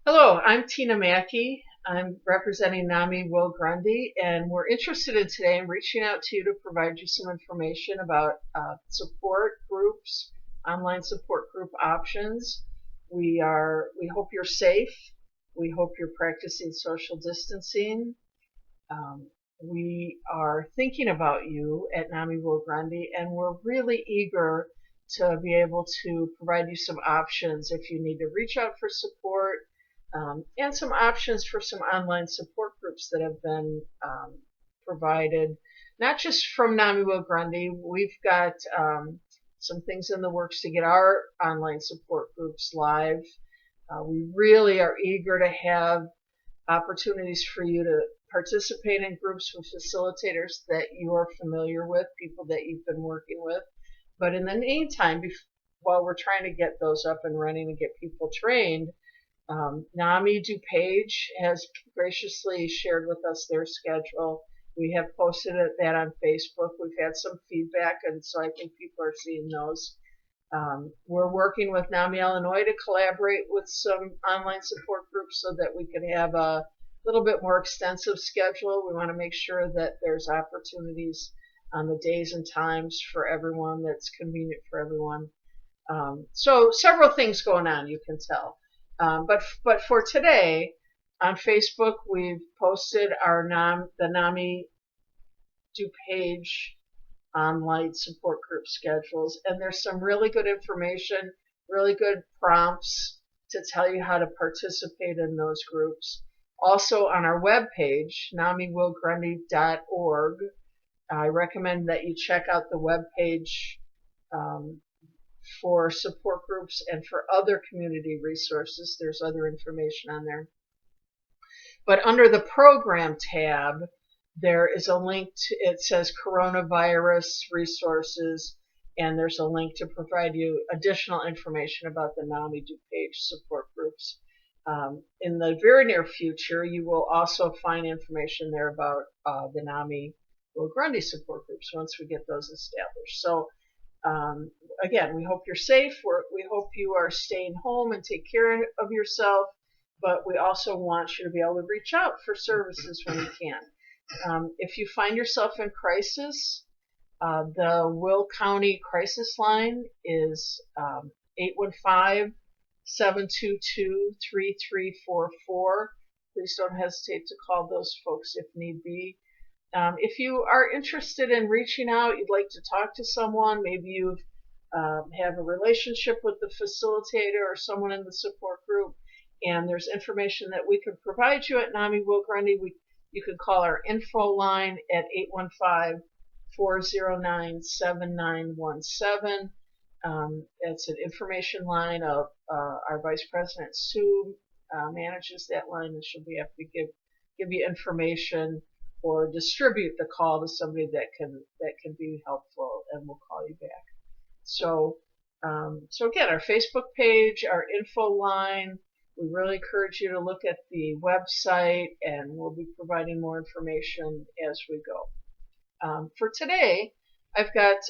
Hello, I'm Tina Mackey. I'm representing NAMI Will-Grundy, and we're interested in today in reaching out to you to provide you some information about support groups, online support group options. We hope you're safe. We hope you're practicing social distancing. Um, we are thinking about you at NAMI Will-Grundy, and we're really eager to be able to provide you some options if you need to reach out for support, and some options for some online support groups that have been provided, not just from NAMI Will-Grundy. We've got some things in the works to get our online support groups live. We really are eager to have opportunities for you to participate in groups with facilitators that you are familiar with, people that you've been working with. But in the meantime, while we're trying to get those up and running and get people trained, NAMI DuPage has graciously shared with us their schedule. We have posted that on Facebook. We've had some feedback, and so I think people are seeing those. We're working with NAMI Illinois to collaborate with some online support groups so that we can have a little bit more extensive schedule. We want to make sure that there's opportunities on the days and times for everyone that's convenient for everyone. So several things going on, you can tell. But for today, on Facebook, we've posted the NAMI DuPage online support group schedules, and there's some really good information, really good prompts to tell you how to participate in those groups. Also on our webpage, namiwillgrundy.org, I recommend that you check out the webpage for support groups and for other community resources. There's other information on there. But under the program tab, there is a link to, it says coronavirus resources, and there's a link to provide you additional information about the NAMI DuPage support groups. In the very near future, you will also find information there about the NAMI Will-Grundy support groups once we get those established. So again, we hope you're safe. We hope you are staying home and take care of yourself, but we also want you to be able to reach out for services when you can. If you find yourself in crisis, the Will County crisis line is 815-722-3344. Please don't hesitate to call those folks if need be. If you are interested in reaching out, you'd like to talk to someone, maybe you have a relationship with the facilitator or someone in the support group, and there's information that we can provide you at NAMI Will-Grundy, you can call our info line at 815-409-7917. It's an information line of our Vice President Sue manages that line, and she'll be able to give you information or distribute the call to somebody that can be helpful, and we'll call you back. So again, our Facebook page, our info line. We really encourage you to look at the website, and we'll be providing more information as we go. For today, I've got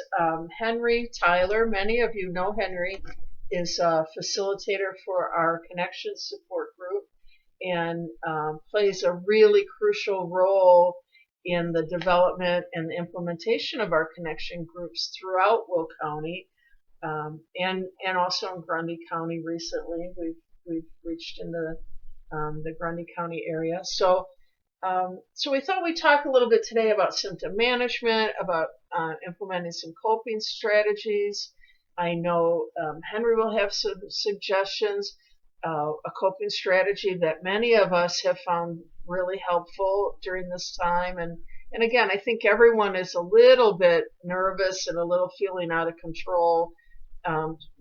Henry Tyler. Many of you know Henry is a facilitator for our Connections support group, and plays a really crucial role in the development and the implementation of our connection groups throughout Will County, and also in Grundy County recently. We've reached into the Grundy County area. So we thought we'd talk a little bit today about symptom management, about implementing some coping strategies. I know Henry will have some suggestions. A coping strategy that many of us have found really helpful during this time. And again, I think everyone is a little bit nervous and a little feeling out of control.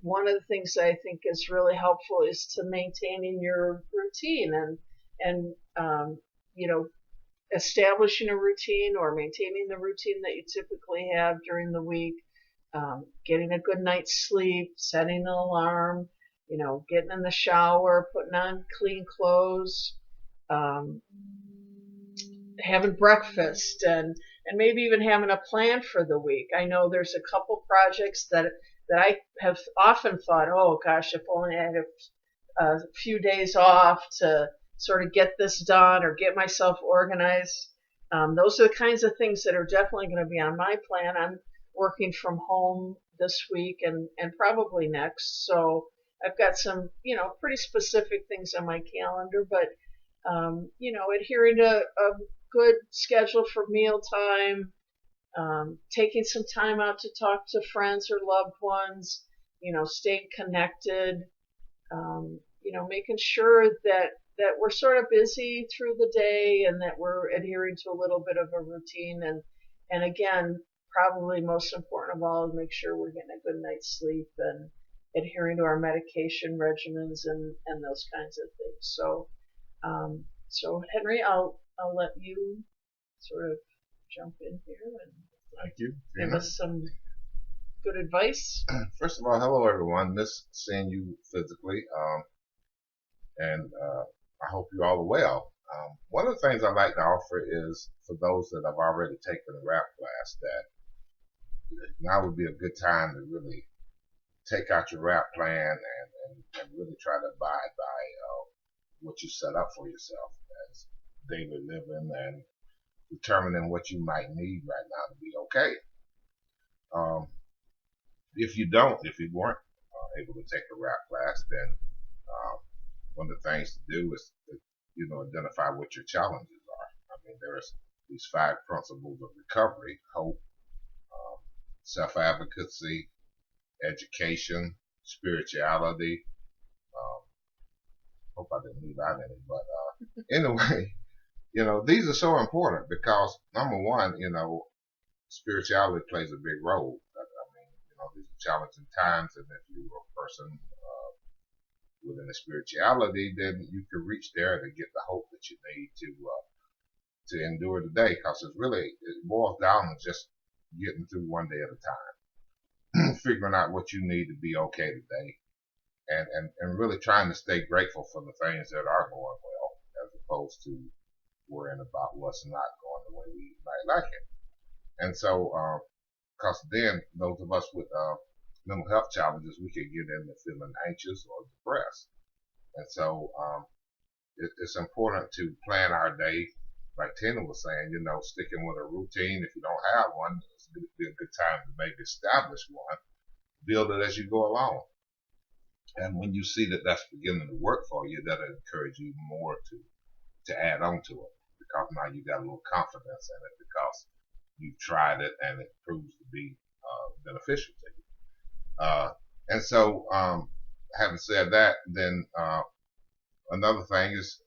One of the things that I think is really helpful is to maintaining your routine and establishing a routine or maintaining the routine that you typically have during the week, getting a good night's sleep, setting an alarm, getting in the shower, putting on clean clothes, having breakfast, and maybe even having a plan for the week. I know there's a couple projects that I have often thought, oh gosh, if only I had a few days off to sort of get this done or get myself organized. Those are the kinds of things that are definitely going to be on my plan. I'm working from home this week and probably next, so I've got some, pretty specific things on my calendar, but adhering to a good schedule for mealtime, taking some time out to talk to friends or loved ones, staying connected, making sure that we're sort of busy through the day and that we're adhering to a little bit of a routine, and again, probably most important of all, make sure we're getting a good night's sleep and adhering to our medication regimens and those kinds of things. So Henry, I'll let you sort of jump in here and Thank you, give Tina. us some good advice. First of all, hello everyone. Miss seeing you physically, and I hope you all are well. One of the things I like to offer is for those that have already taken the rap class that now would be a good time to really take out your rap plan and really try to abide by what you set up for yourself as daily living and determining what you might need right now to be okay. Um, if you weren't able to take a rap class, then one of the things to do is identify what your challenges are. I mean, there's these 5 principles of recovery: hope, self-advocacy, education, spirituality. Um, Hope I didn't leave out any, but anyway, these are so important because number one, spirituality plays a big role. I mean, these are challenging times, and if you're a person within the spirituality, then you can reach there to get the hope that you need to endure the day. Because it boils down to just getting through one day at a time, figuring out what you need to be okay today, and really trying to stay grateful for the things that are going well, as opposed to worrying about what's not going the way we might like it. And so, because then those of us with mental health challenges, we can get into feeling anxious or depressed. And so, it's important to plan our day, like Tina was saying, sticking with a routine. If you don't have one, it's going to be a good time to maybe establish one, build it as you go along. And when you see that that's beginning to work for you, that'll encourage you more to add on to it, because now you got a little confidence in it because you've tried it and it proves to be beneficial to you. And so, having said that, then another thing is,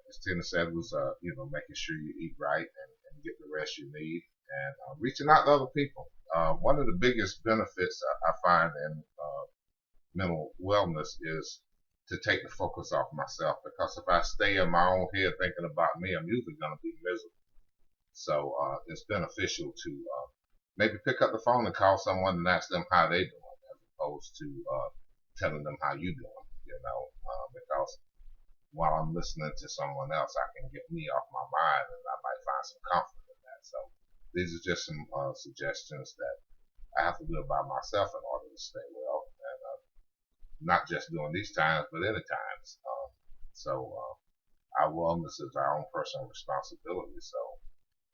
as Tina said, was making sure you eat right and get the rest you need, and reaching out to other people. One of the biggest benefits I find in mental wellness is to take the focus off myself, because if I stay in my own head thinking about me, I'm usually going to be miserable. So it's beneficial to maybe pick up the phone and call someone and ask them how they doing, as opposed to telling them how you doing. Because while I'm listening to someone else, I can get me off my mind, and I might find some comfort in that. So these are just some suggestions that I have to do by myself in order to stay well, and not just during these times, but any times. Our wellness is our own personal responsibility. So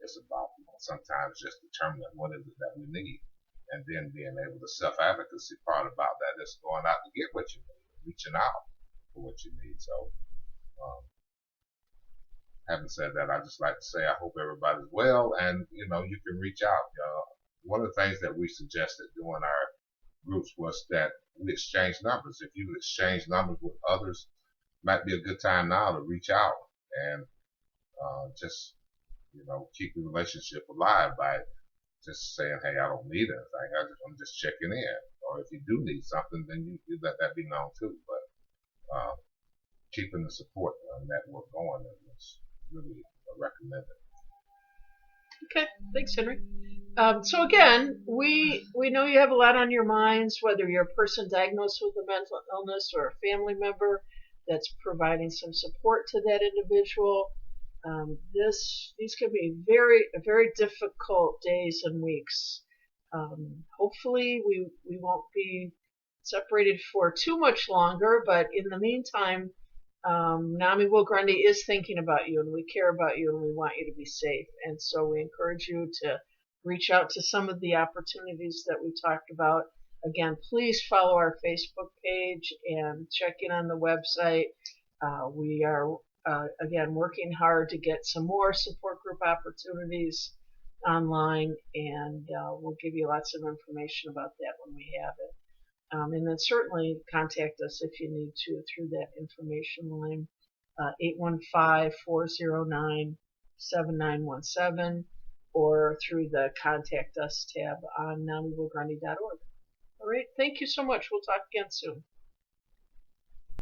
it's about sometimes just determining what is it that we need, and then being able to self-advocacy part about that is going out to get what you need, reaching out for what you need. So, having said that, I just like to say I hope everybody's well, and you can reach out. One of the things that we suggested during our groups was that we exchange numbers. If you exchange numbers with others, might be a good time now to reach out and just keep the relationship alive by just saying, hey, I don't need anything. I'm just checking in. Or if you do need something, then you let that be known too. But keeping the support network going is really recommended. Okay, thanks, Henry. So again, we know you have a lot on your minds, whether you're a person diagnosed with a mental illness or a family member that's providing some support to that individual. These can be very difficult days and weeks. Hopefully, we won't be separated for too much longer, but in the meantime, NAMI Will-Grundy is thinking about you, and we care about you, and we want you to be safe. And so we encourage you to reach out to some of the opportunities that we talked about. Again, please follow our Facebook page and check in on the website. We are, again, working hard to get some more support group opportunities online, and we'll give you lots of information about that when we have it. And then certainly contact us if you need to through that information line, 815-409-7917, or through the Contact Us tab on namiwillgrundy.org. All right, thank you so much. We'll talk again soon.